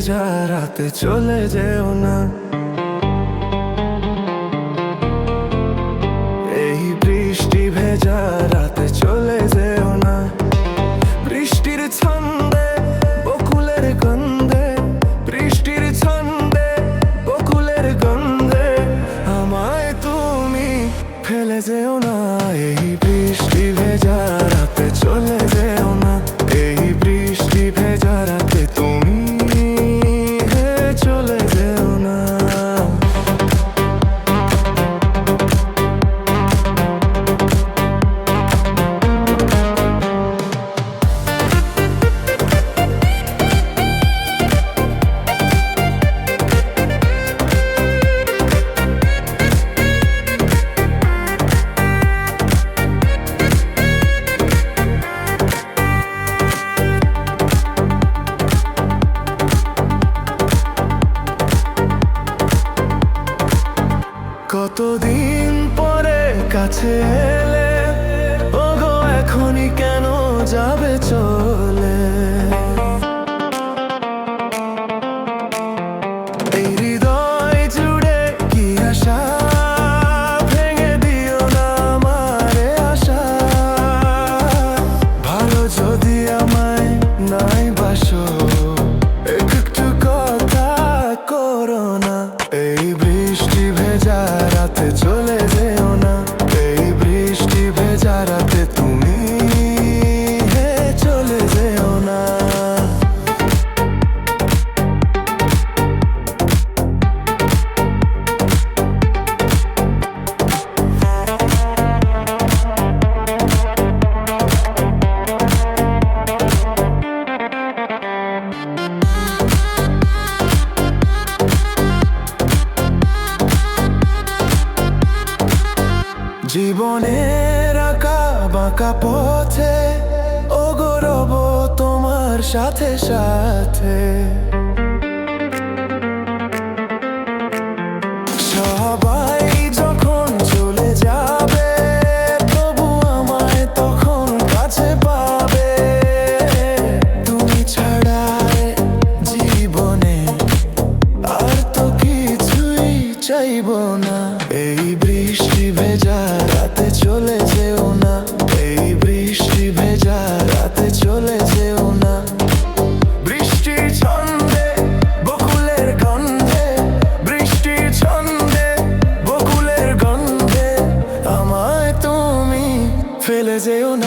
ভেজা রাতে চলে যেও না। এই বৃষ্টি ভেজা রাতে চলে যেও না। বৃষ্টির ছন্দে বকুলের গন্ধে, বৃষ্টির ছন্দে বকুলের গন্ধে আমায় তুমি ফেলে যেও না। এই বৃষ্টি ভেজা রাতে চলে যেও না। এই বৃষ্টি ভেজা রাতে তুমি চলে যেও না। কতদিন পরে কাছে এলে, ওগো এখনই কেন যাবে চলে? এই হৃদয় জুড়ে কি আশা, ভেঙে দিও না আমারে আশা। ভালো যদি আমায় নাই বাসো, একটু কথা করো না। এই বৃষ্টি ভেজা রাতে চলে যেও না। এই বৃষ্টি ভেজা রাতে তুমি চলে যেও না। জীবনের আঁকা বাঁকা পথে ওগো রব তোমার সাথে সাথে। সবাই যখন চলে যাবে, তবু আমায় তখন কাছে পাবে। তুমি ছাড়া জীবনে আর তো কিছুই চাইবো না। এই বৃষ্টি ভেজা রাতে চলে যেও না। এই বৃষ্টি ভেজা রাতে চলে যেও না। বৃষ্টির ছন্দে বকুলের গন্ধে, বৃষ্টির ছন্দে বকুলের গন্ধে আমায় তুমি ফেলে যেও না।